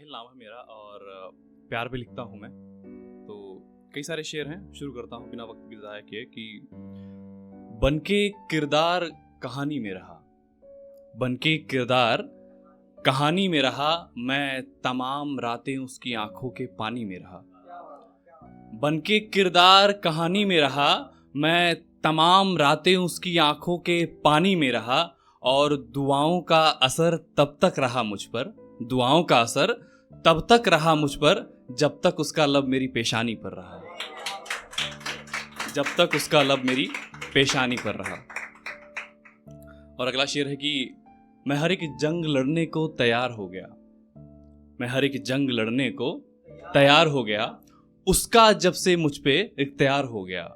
साहिल नाम है मेरा और प्यार भी लिखता हूँ मैं। तो कई सारे शेर हैं, शुरू करता हूँ बिना वक्त ज़ाया किए कि बनके किरदार कहानी में रहा, बनके किरदार कहानी में रहा, मैं तमाम रातें उसकी आंखों के पानी में रहा। बनके किरदार कहानी में रहा, मैं तमाम रातें उसकी आंखों के पानी में रहा। और दुआओं का असर तब तक रहा मुझ पर, दुआओं का असर तब तक रहा मुझ पर जब तक उसका लब मेरी पेशानी पर रहा, जब तक उसका लब मेरी पेशानी पर रहा। और अगला शेर है कि मैं हर एक जंग लड़ने को तैयार हो गया, मैं हर एक जंग लड़ने को तैयार हो गया, उसका जब से मुझ पे इख्तियार हो गया।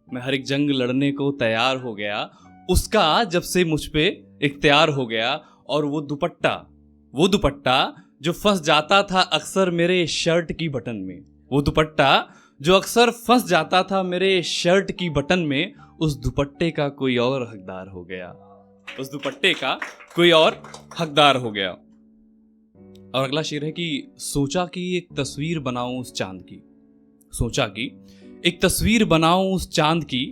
मैं हर एक जंग लड़ने को तैयार हो गया, उसका जब से मुझ पे इख्तियार हो गया। और वो दुपट्टा जो फंस जाता था अक्सर मेरे शर्ट की बटन में, वो दुपट्टा जो अक्सर फंस जाता था मेरे शर्ट की बटन में, उस दुपट्टे का कोई और हकदार हो गया, उस दुपट्टे का कोई और हकदार हो गया। और अगला शेर है कि सोचा कि एक तस्वीर बनाऊं उस चांद की, सोचा कि एक तस्वीर बनाऊं उस चांद की,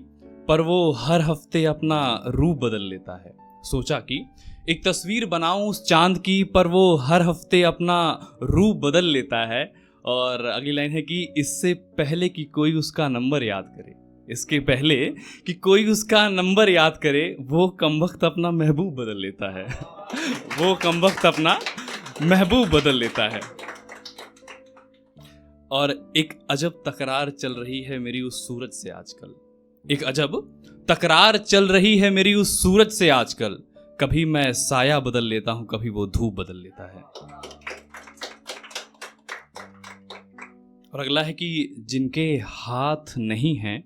पर वो हर हफ्ते अपना रूप बदल लेता है। सोचा कि एक तस्वीर बनाऊं उस चांद की, पर वो हर हफ्ते अपना रूप बदल लेता है। और अगली लाइन है कि इससे पहले कि कोई उसका नंबर याद करे, इसके पहले कि कोई उसका नंबर याद करे, वो कमबख्त अपना महबूब बदल लेता है, वो कमबख्त अपना महबूब बदल लेता है। और एक अजब तकरार चल रही है मेरी उस सूरज से आजकल, एक अजब तकरार चल रही है मेरी उस सूरज से आजकल, कभी मैं साया बदल लेता हूं, कभी वो धूप बदल लेता है। और अगला है कि जिनके हाथ नहीं हैं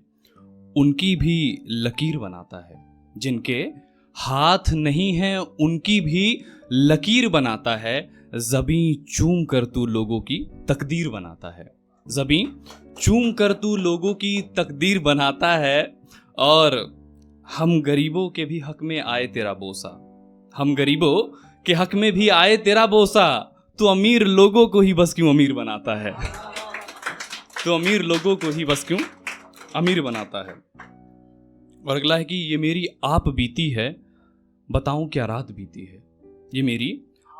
उनकी भी लकीर बनाता है, जिनके हाथ नहीं हैं उनकी भी लकीर बनाता है। ज़बीं चूम कर तू लोगों की तकदीर बनाता है, ज़बीं चूम कर तू लोगों की तकदीर बनाता है। और हम गरीबों के भी हक में आए तेरा बोसा, हम गरीबों के हक में भी आए तेरा बोसा, तू अमीर लोगों को ही बस क्यों अमीर बनाता है, तो अमीर लोगों को ही बस क्यों अमीर बनाता है। और अगला है कि ये मेरी आप बीती है, बताऊं क्या रात बीती है, ये मेरी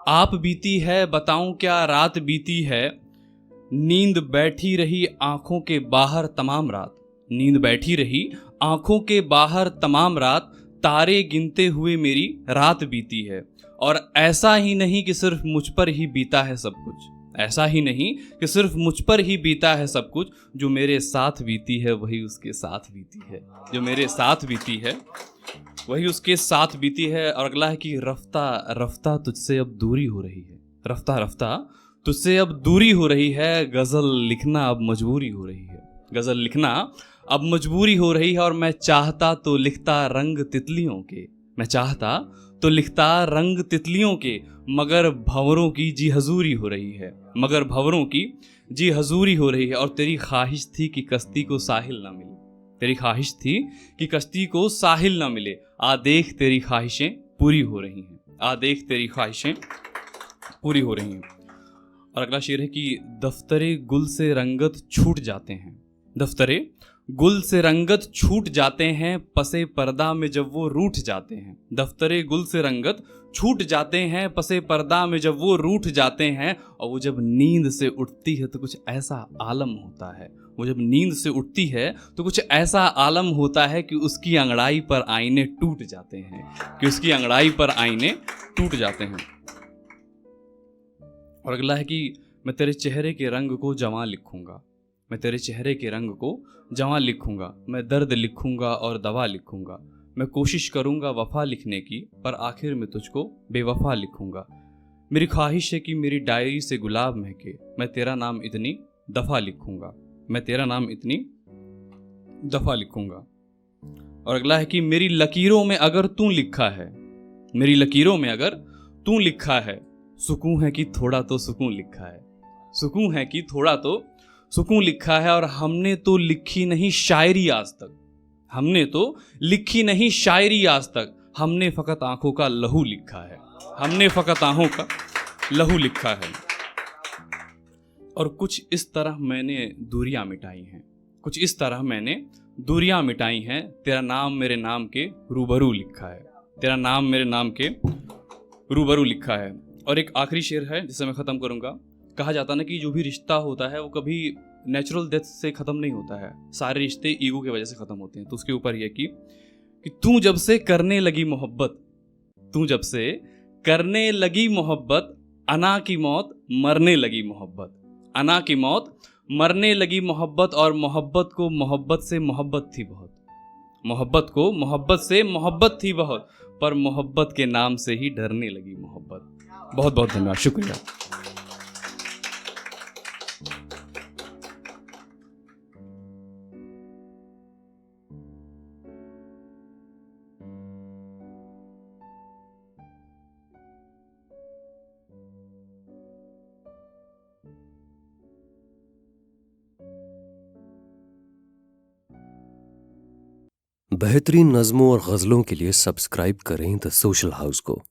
आप बीती है, बताऊं क्या रात बीती है। नींद बैठी रही आंखों के बाहर तमाम रात, नींद बैठी रही आंखों के बाहर तमाम रात, तारे गिनते हुए मेरी रात बीती है। और ऐसा ही नहीं कि सिर्फ मुझ पर ही बीता है सब कुछ, ऐसा ही नहीं कि सिर्फ मुझ पर ही बीता है सब कुछ, जो मेरे साथ बीती है वही उसके साथ बीती है, जो मेरे साथ बीती है वही उसके साथ बीती है। और अगला है कि रफ्ता रफ्ता तुझसे अब दूरी हो रही है, रफ्ता रफ्ता तुझसे अब दूरी हो रही है, गज़ल लिखना अब मजबूरी हो रही है, गज़ल लिखना अब मजबूरी हो रही है। और मैं चाहता तो लिखता रंग तितलियों के, मैं चाहता तो लिखता रंग तितलियों के, मगर भंवरों की जी हजूरी हो रही है, मगर भंवरों की जी हजूरी हो रही है। और तेरी ख्वाहिश थी कि कश्ती को साहिल ना मिले, तेरी ख्वाहिश थी कि कश्ती को साहिल ना मिले, आ देख तेरी ख्वाहिशें पूरी हो रही हैं, आ देख तेरी ख्वाहिशें पूरी हो रही हैं। और अगला शेर है कि दफ्तरे गुल से रंगत छूट जाते हैं, दफ्तरे गुल से रंगत छूट जाते हैं, पसे पर्दा में जब वो रूठ जाते हैं, दफ्तरे गुल से रंगत छूट जाते हैं, पसे पर्दा में जब वो रूठ जाते हैं। और वो जब नींद से उठती है तो कुछ ऐसा आलम होता है, वो जब नींद से उठती है तो कुछ ऐसा आलम होता है कि उसकी अंगड़ाई पर आईने टूट जाते हैं, कि उसकी अंगड़ाई पर आईने टूट जाते हैं। और अगला है कि मैं तेरे चेहरे के रंग को जवां लिखूंगा, मैं तेरे चेहरे के रंग को जवां लिखूंगा, मैं दर्द लिखूंगा और दवा लिखूंगा, मैं कोशिश करूंगा वफा लिखने की, पर आखिर में तुझको बेवफा लिखूंगा। मेरी ख्वाहिश है कि मेरी डायरी से गुलाब महके, मैं तेरा नाम इतनी दफ़ा लिखूंगा, मैं तेरा नाम इतनी दफ़ा लिखूंगा। और अगला है कि मेरी लकीरों में अगर तू लिखा है, मेरी लकीरों में अगर तू लिखा है, सुकून है कि थोड़ा तो सुकून लिखा है, सुकून है कि थोड़ा तो सुकून लिखा है। और हमने तो लिखी नहीं शायरी आज तक, हमने तो लिखी नहीं शायरी आज तक, हमने फ़कत आंखों का लहू लिखा है, हमने फ़कत आंखों का लहू लिखा है। और कुछ इस तरह मैंने दूरियां मिटाई हैं, कुछ इस तरह मैंने दूरियां मिटाई हैं, तेरा नाम मेरे नाम के रूबरू लिखा है, तेरा नाम मेरे नाम के रूबरू लिखा है। और एक आखिरी शेर है जिसे मैं ख़त्म करूँगा। कहा जाता ना कि जो भी रिश्ता होता है वो कभी नेचुरल डेथ से ख़त्म नहीं होता है, सारे रिश्ते ईगो की वजह से ख़त्म होते हैं। तो उसके ऊपर यह कि तू जब से करने लगी मोहब्बत, तू जब से करने लगी मोहब्बत, अना की मौत मरने लगी मोहब्बत, अना की मौत मरने लगी मोहब्बत। और मोहब्बत को मोहब्बत से मोहब्बत थी बहुत, मोहब्बत को मोहब्बत से मोहब्बत थी बहुत, पर मोहब्बत के नाम से ही डरने लगी मोहब्बत। बहुत बहुत धन्यवाद, शुक्रिया। बेहतरीन नज़्मों और गज़लों के लिए सब्सक्राइब करें द सोशल हाउस को।